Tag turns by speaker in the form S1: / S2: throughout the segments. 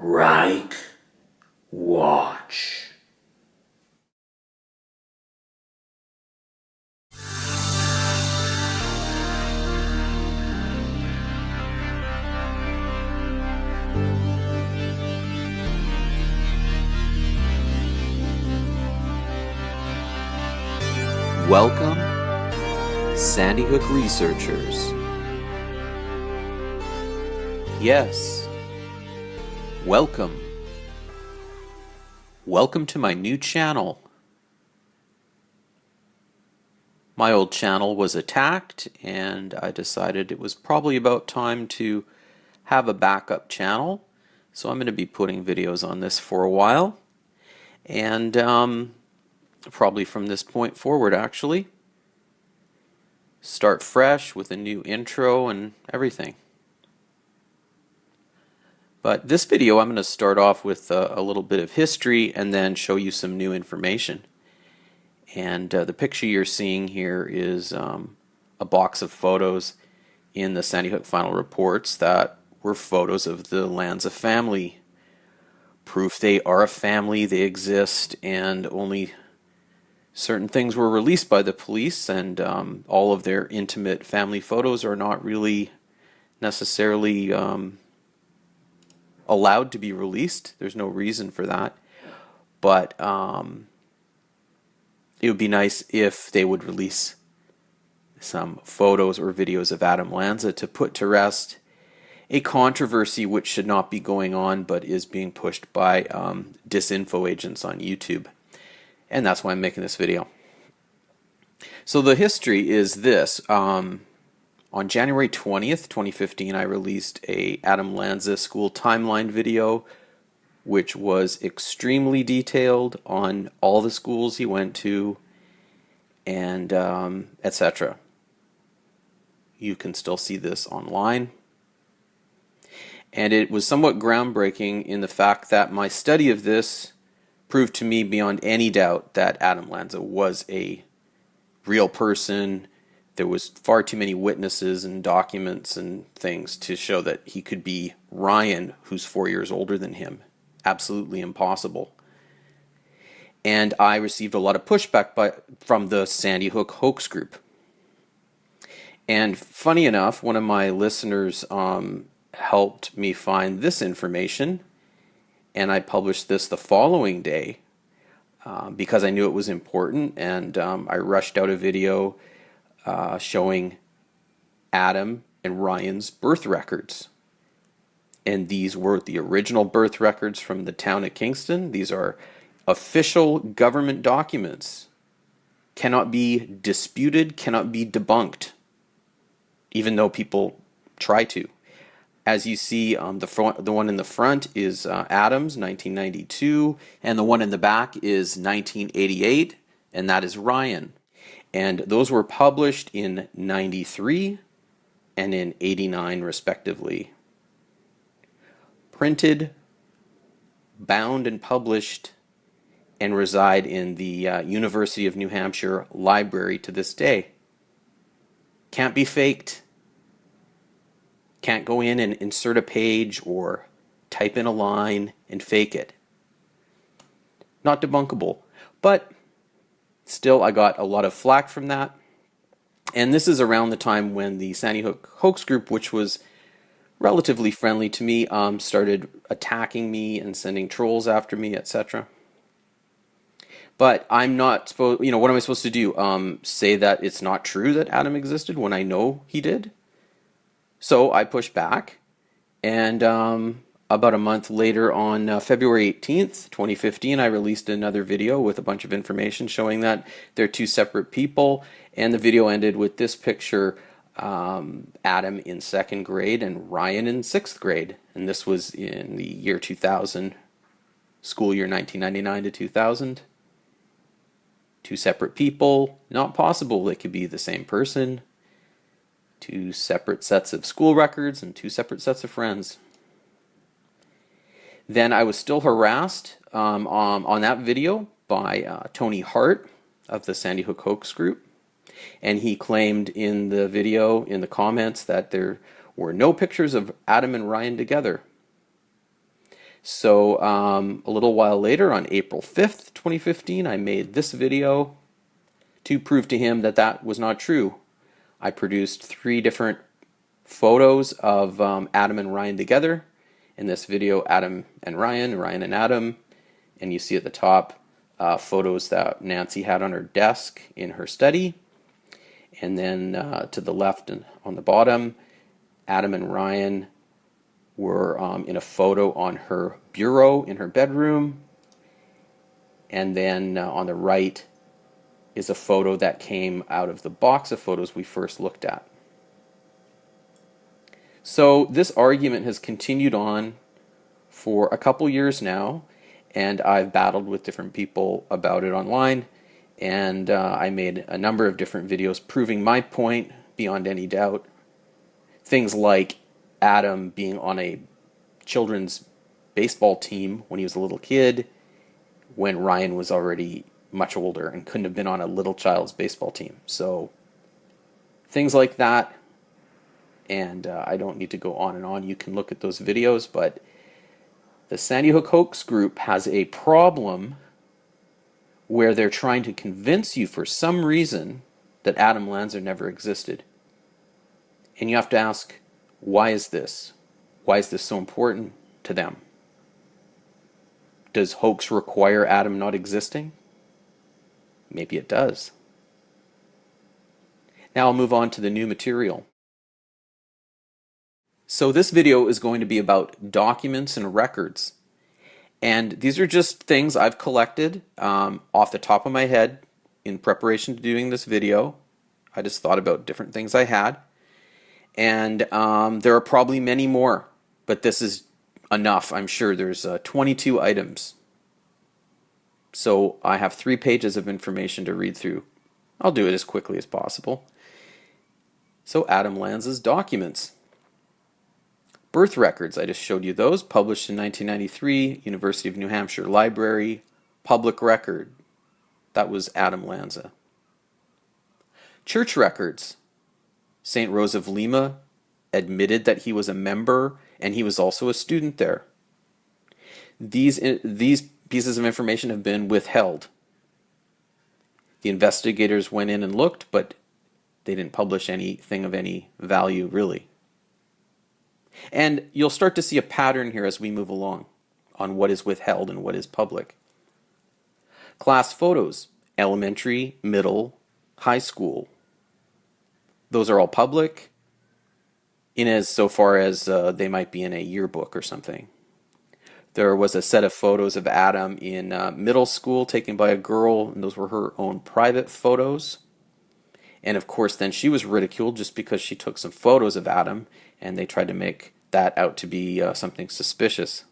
S1: Write, watch.
S2: Welcome, Sandy Hook researchers. Yes, welcome. Welcome to my new channel. My old channel was attacked, and I decided it was probably about time to have a backup channel. So I'm going to be putting videos on this for a while. And probably from this point forward, actually. Start fresh with a new intro and everything. But this video, I'm going to start off with a little bit of history and then show you some new information. And the picture you're seeing here is a box of photos in the Sandy Hook final reports that were photos of the Lanza family. Proof they are a family, they exist, and only certain things were released by the police, and all of their intimate family photos are not really necessarily allowed to be released. There's no reason for that. But it would be nice if they would release some photos or videos of Adam Lanza to put to rest a controversy which should not be going on but is being pushed by DISINFO agents on YouTube. And that's why I'm making this video. So the history is this. On January 20th, 2015, I released a Adam Lanza school timeline video, which was extremely detailed on all the schools he went to, and etc. You can still see this online. And it was somewhat groundbreaking in the fact that my study of this proved to me beyond any doubt that Adam Lanza was a real person. There was far too many witnesses and documents and things to show that he could be Ryan, who's 4 years older than him. Absolutely impossible. And I received a lot of pushback from the Sandy Hook hoax group. And funny enough, one of my listeners helped me find this information, and I published this the following day because I knew it was important, and I rushed out a video showing Adam and Ryan's birth records. And these were the original birth records from the town of Kingston. These are official government documents. Cannot be disputed, cannot be debunked, even though people try to. As you see, the one in the front is Adam's, 1992, and the one in the back is 1988, and that is Ryan. And those were published in 93 and in 89, respectively. Printed, bound, and published, and reside in the University of New Hampshire library to this day. Can't be faked. Can't go in and insert a page or type in a line and fake it. Not debunkable. But still, I got a lot of flack from that. And this is around the time when the Sandy Hook hoax group, which was relatively friendly to me, started attacking me and sending trolls after me, etc. But I'm not supposed, what am I supposed to do? Say that it's not true that Adam existed when I know he did? So I pushed back, and about a month later, on February 18th, 2015, I released another video with a bunch of information showing that they're two separate people, and the video ended with this picture, Adam in 2nd grade and Ryan in 6th grade, and this was in the year 2000, school year 1999 to 2000. Two separate people, not possible they could be the same person. Two separate sets of school records and two separate sets of friends. Then I was still harassed on that video by Tony Hart of the Sandy Hook hoax group, and he claimed in the video, in the comments, that there were no pictures of Adam and Ryan together. So a little while later, on April 5th, 2015, I made this video to prove to him that that was not true. I produced 3 different photos of Adam and Ryan together. In this video, Adam and Ryan, Ryan and Adam, and you see at the top photos that Nancy had on her desk in her study, and then to the left and on the bottom, Adam and Ryan were in a photo on her bureau in her bedroom, and then on the right is a photo that came out of the box of photos we first looked at. So this argument has continued on for a couple years now, and I've battled with different people about it online, and I made a number of different videos proving my point beyond any doubt. Things like Adam being on a children's baseball team when he was a little kid, when Ryan was already much older and couldn't have been on a little child's baseball team. So things like that, and I don't need to go on and on. You can look at those videos, but the Sandy Hook hoax group has a problem where they're trying to convince you for some reason that Adam Lanza never existed. And you have to ask, why is this? Why is this so important to them? Does hoax require Adam not existing? Maybe it does. Now I'll move on to the new material. So this video is going to be about documents and records. And these are just things I've collected off the top of my head in preparation to doing this video. I just thought about different things I had. And there are probably many more, but this is enough. I'm sure there's 22 items. So I have 3 pages of information to read through. I'll do it as quickly as possible. So Adam Lanza's documents. Birth records, I just showed you those, published in 1993, University of New Hampshire Library, public record. That was Adam Lanza. Church records. St. Rose of Lima admitted that he was a member and he was also a student there. These pieces of information have been withheld. The investigators went in and looked, but they didn't publish anything of any value, really. And you'll start to see a pattern here as we move along on what is withheld and what is public. Class photos, elementary, middle, high school. Those are all public, in as so far as they might be in a yearbook or something. There was a set of photos of Adam in middle school taken by a girl, and those were her own private photos. And of course, then she was ridiculed just because she took some photos of Adam, and they tried to make that out to be something suspicious.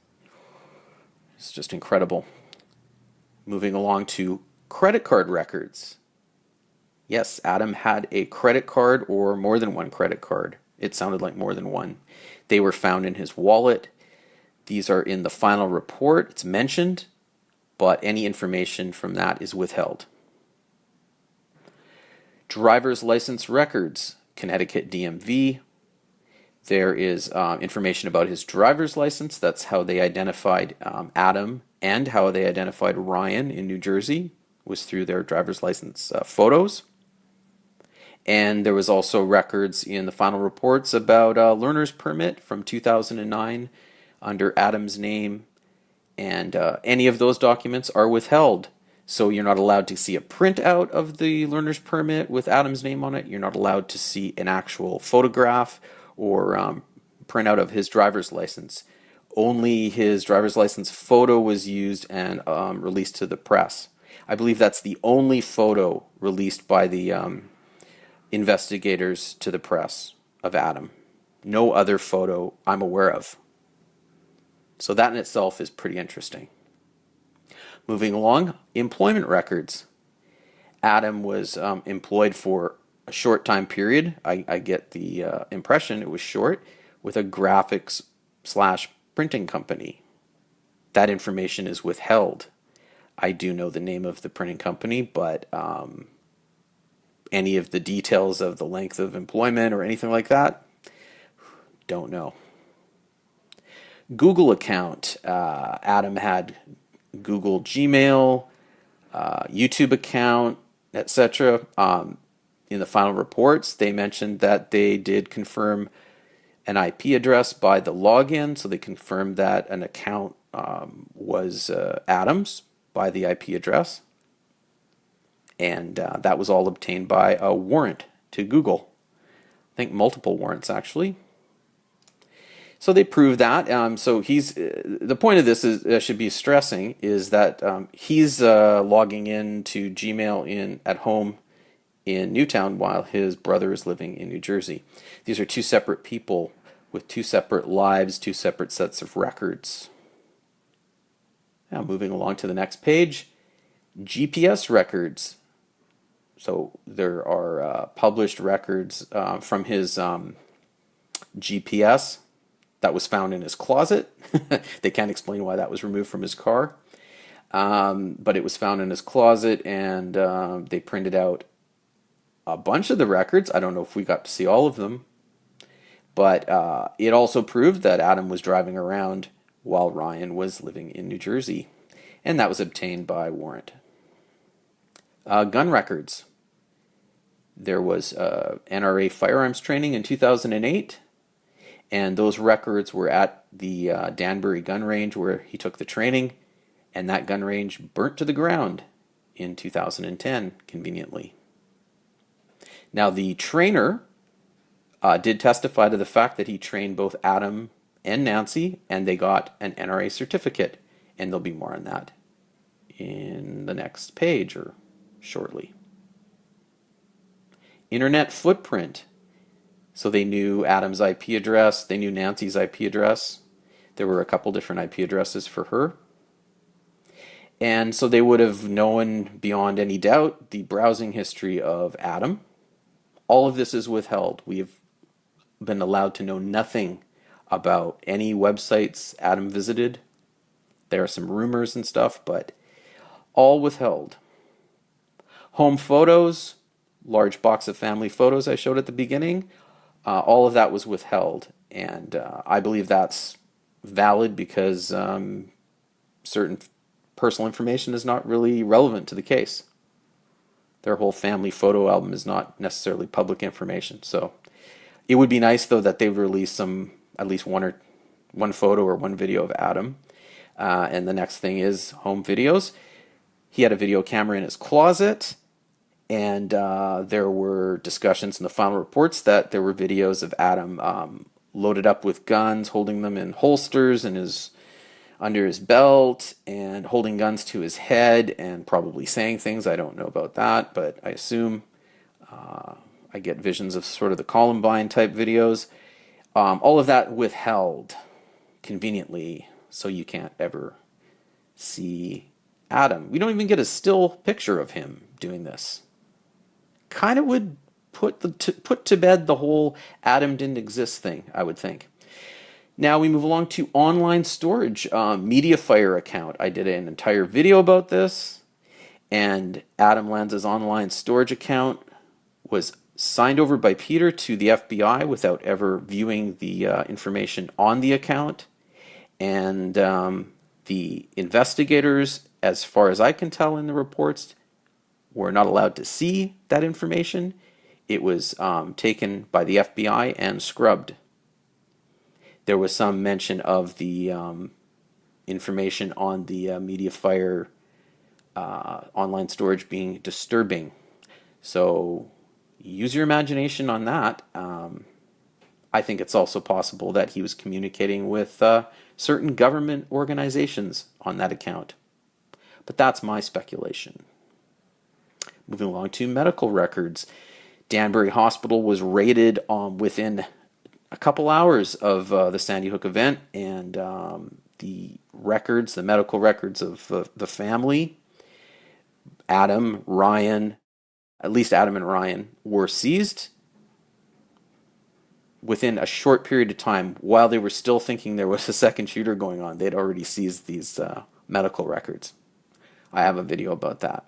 S2: It's just incredible. Moving along to credit card records. Yes, Adam had a credit card or more than one credit card. It sounded like more than one. They were found in his wallet. These are in the final report. It's mentioned, but any information from that is withheld. Driver's license records, Connecticut DMV. There is information about his driver's license. That's how they identified Adam, and how they identified Ryan in New Jersey was through their driver's license photos. And there was also records in the final reports about a learner's permit from 2009 under Adam's name, and any of those documents are withheld. So you're not allowed to see a printout of the learner's permit with Adam's name on it. You're not allowed to see an actual photograph or printout of his driver's license. Only his driver's license photo was used and released to the press. I believe that's the only photo released by the investigators to the press of Adam. No other photo I'm aware of. So that in itself is pretty interesting. Moving along, employment records. Adam was employed for a short time period. I get the impression it was short, with a graphics/printing company. That information is withheld. I do know the name of the printing company, but any of the details of the length of employment or anything like that, don't know. Google account. Adam had Google Gmail, YouTube account, etc. In the final reports, they mentioned that they did confirm an IP address by the login, so they confirmed that an account was Adam's by the IP address, and that was all obtained by a warrant to Google. I think multiple warrants actually. So they proved that. So he's the point of this is should be stressing is that he's logging in to Gmail at home in Newtown while his brother is living in New Jersey. These are two separate people with two separate lives, two separate sets of records. Now moving along to the next page, GPS records. So there are published records from his GPS that was found in his closet. They can't explain why that was removed from his car. But it was found in his closet, and they printed out a bunch of the records. I don't know if we got to see all of them. But it also proved that Adam was driving around while Ryan was living in New Jersey. And that was obtained by warrant. Gun records. There was NRA firearms training in 2008. And those records were at the Danbury gun range where he took the training, and that gun range burnt to the ground in 2010, conveniently. Now the trainer did testify to the fact that he trained both Adam and Nancy, and they got an NRA certificate, and there'll be more on that in the next page or shortly. Internet footprint. So they knew Adam's IP address, they knew Nancy's IP address. There were a couple different IP addresses for her. And so they would have known beyond any doubt the browsing history of Adam. All of this is withheld. We have been allowed to know nothing about any websites Adam visited. There are some rumors and stuff, but all withheld. Home photos, large box of family photos I showed at the beginning. All of that was withheld, and I believe that's valid because certain personal information is not really relevant to the case. Their whole family photo album is not necessarily public information. So it would be nice, though, that they would release at least one photo or one video of Adam. And the next thing is home videos. He had a video camera in his closet. And there were discussions in the final reports that there were videos of Adam loaded up with guns, holding them in holsters and under his belt, and holding guns to his head, and probably saying things. I don't know about that, but I assume I get visions of sort of the Columbine type videos. All of that withheld conveniently, so you can't ever see Adam. We don't even get a still picture of him doing this. Kind of would put to bed the whole Adam didn't exist thing, I would think. Now we move along to online storage. MediaFire account. I did an entire video about this, and Adam Lanza's online storage account was signed over by Peter to the FBI without ever viewing the information on the account. And the investigators, as far as I can tell in the reports, were not allowed to see that information. It was taken by the FBI and scrubbed. There was some mention of the information on the MediaFire online storage being disturbing. So use your imagination on that. I think it's also possible that he was communicating with certain government organizations on that account. But that's my speculation. Moving along to medical records. Danbury Hospital was raided within a couple hours of the Sandy Hook event, and the medical records of the family, Adam, Ryan, at least Adam and Ryan, were seized within a short period of time. While they were still thinking there was a second shooter going on, they'd already seized these medical records. I have a video about that.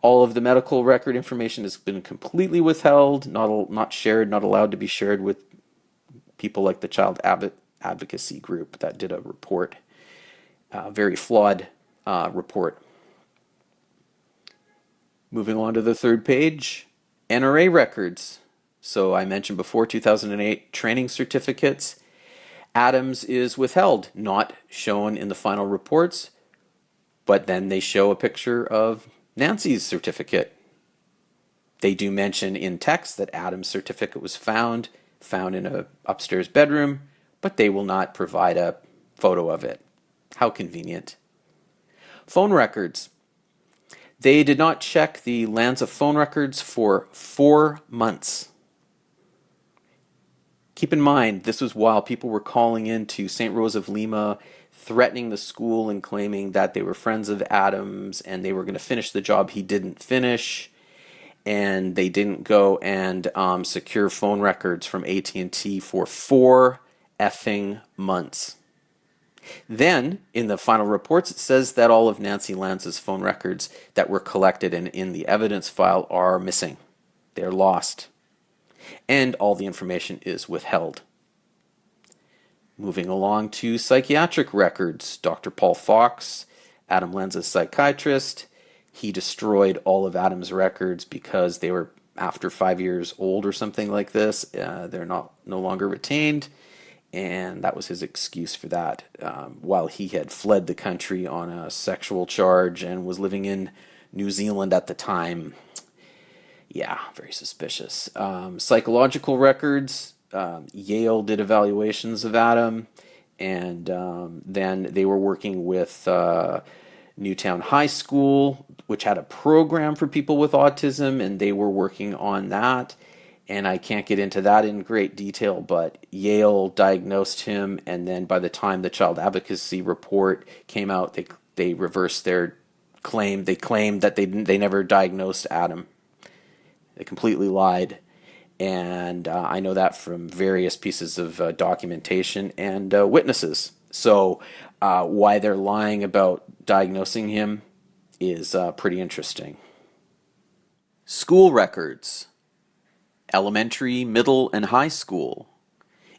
S2: All of the medical record information has been completely withheld, not shared, not allowed to be shared with people like the child advocacy group that did a report, very flawed report. Moving on to the third page, NRA records. So I mentioned before, 2008 training certificates. Adams is withheld, not shown in the final reports, but then they show a picture of Nancy's certificate. They do mention in text that Adam's certificate was found in a upstairs bedroom, but they will not provide a photo of it. How convenient. Phone records. They did not check the Lanza phone records for 4 months. Keep in mind, this was while people were calling in to St. Rose of Lima, threatening the school and claiming that they were friends of Adams and they were going to finish the job he didn't finish. And they didn't go and secure phone records from AT&T for 4 effing months. Then, in the final reports, it says that all of Nancy Lanza's phone records that were collected and in the evidence file are missing. They're lost. And all the information is withheld. Moving along to psychiatric records. Dr. Paul Fox, Adam Lanza's psychiatrist, he destroyed all of Adam's records because they were after 5 years old or something like this. They're no longer retained. And that was his excuse for that, while he had fled the country on a sexual charge and was living in New Zealand at the time. Yeah, very suspicious. Psychological records, Yale did evaluations of Adam, and then they were working with Newtown High School, which had a program for people with autism, and they were working on that. And I can't get into that in great detail, but Yale diagnosed him, and then by the time the child advocacy report came out, they reversed their claim. They claimed that they never diagnosed Adam. They completely lied, and I know that from various pieces of documentation and witnesses. So why they're lying about diagnosing him is pretty interesting. School records. Elementary, middle, and high school,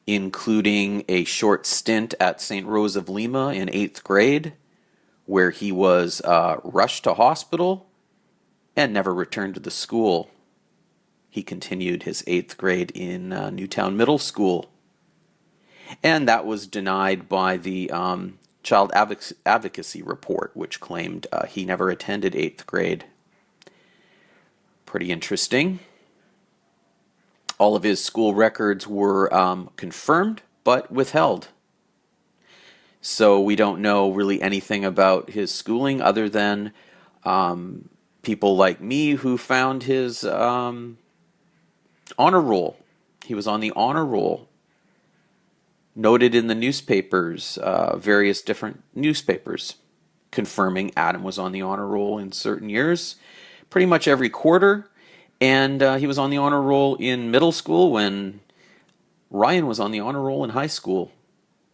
S2: including a short stint at St. Rose of Lima in 8th grade, where he was rushed to hospital and never returned to the school. He continued his 8th grade in Newtown Middle School, and that was denied by the child advocacy report, which claimed he never attended 8th grade. Pretty interesting. All of his school records were confirmed, but withheld. So we don't know really anything about his schooling other than people like me who found his honor roll. He was on the honor roll, noted in the newspapers, various different newspapers, confirming Adam was on the honor roll in certain years, pretty much every quarter. And he was on the honor roll in middle school when Ryan was on the honor roll in high school.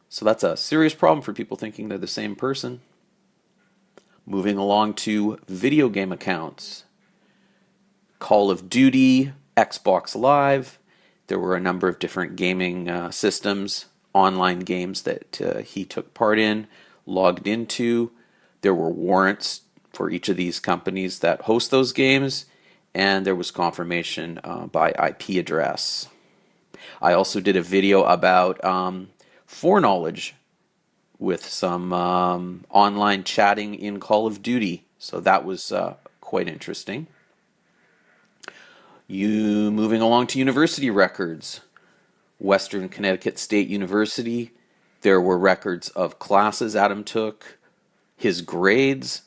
S2: So that's a serious problem for people thinking they're the same person. Moving along to video game accounts. Call of Duty, Xbox Live. There were a number of different gaming systems, online games that he took part in, logged into. There were warrants for each of these companies that host those games. And there was confirmation by IP address. I also did a video about foreknowledge with some online chatting in Call of Duty. So that was quite interesting. Moving along to university records. Western Connecticut State University. There were records of classes Adam took, his grades,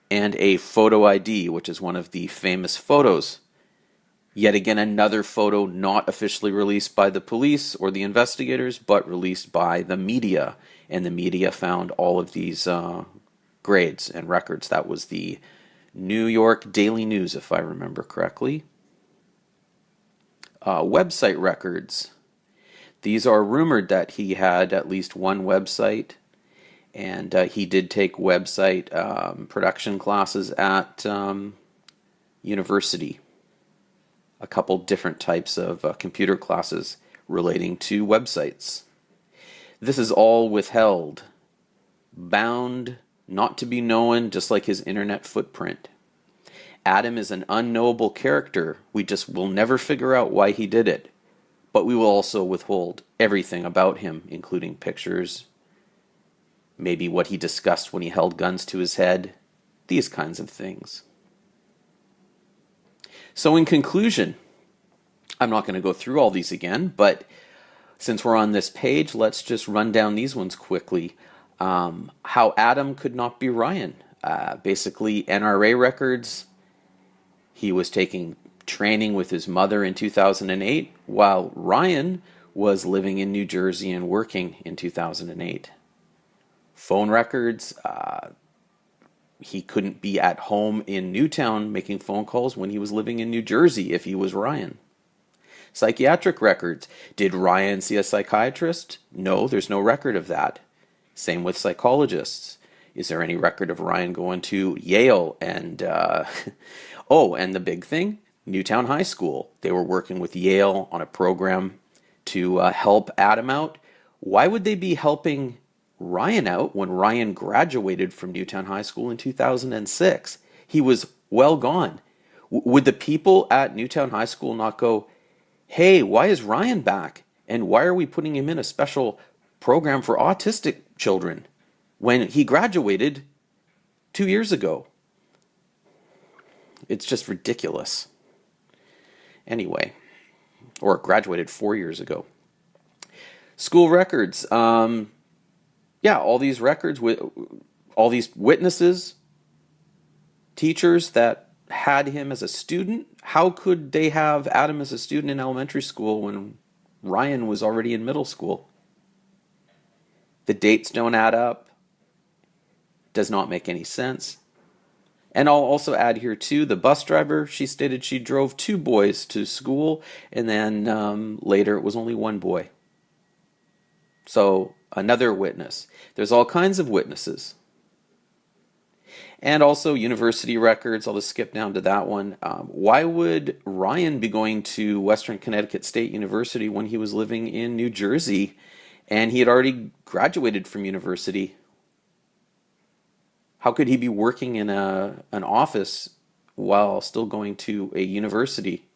S2: and a photo ID, which is one of the famous photos. Yet again, another photo not officially released by the police or the investigators, but released by the media. And the media found all of these grades and records. That was the New York Daily News, if I remember correctly. Website records. These are rumored that he had at least one website. And he did take website production classes at university. A couple different types of computer classes relating to websites. This is all withheld, bound not to be known, just like his internet footprint. Adam is an unknowable character. We just will never figure out why he did it. But we will also withhold everything about him, including pictures, maybe what he discussed when he held guns to his head, these kinds of things. So in conclusion, I'm not going to go through all these again, but since we're on this page, let's just run down these ones quickly. How Adam could not be Ryan. Basically, NRA records. He was taking training with his mother in 2008, while Ryan was living in New Jersey and working in 2008. Phone records. He couldn't be at home in Newtown making phone calls when he was living in New Jersey if he was Ryan. Psychiatric records. Did Ryan see a psychiatrist? No, there's no record of that. Same with psychologists. Is there any record of Ryan going to Yale and, and the big thing, Newtown High School. They were working with Yale on a program to help Adam out. Why would they be helping Ryan out when Ryan graduated from Newtown High School in 2006? He was well gone. Would the people at Newtown High School not go, hey, why is Ryan back? And why are we putting him in a special program for autistic children when he graduated 2 years ago? It's just ridiculous. Anyway, or graduated 4 years ago. School records. All these records with all these witnesses, teachers that had him as a student. How could they have Adam as a student in elementary school when Ryan was already in middle school? The dates don't add up. Does not make any sense. And I'll also add here too, the bus driver, she stated she drove 2 boys to school, and then later it was only 1 boy. So another witness. There's all kinds of witnesses. And also university records. I'll just skip down to that one. Why would Ryan be going to Western Connecticut State University when he was living in New Jersey and he had already graduated from university? How could he be working in an office while still going to a university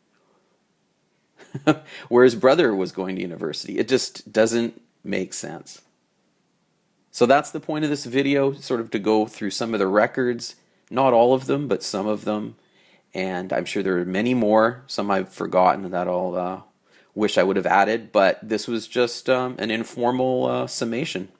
S2: where his brother was going to university? It just doesn't make sense. So that's the point of this video, sort of to go through some of the records, not all of them, but some of them. And I'm sure there are many more, some I've forgotten that I'll wish I would have added, but this was just an informal summation.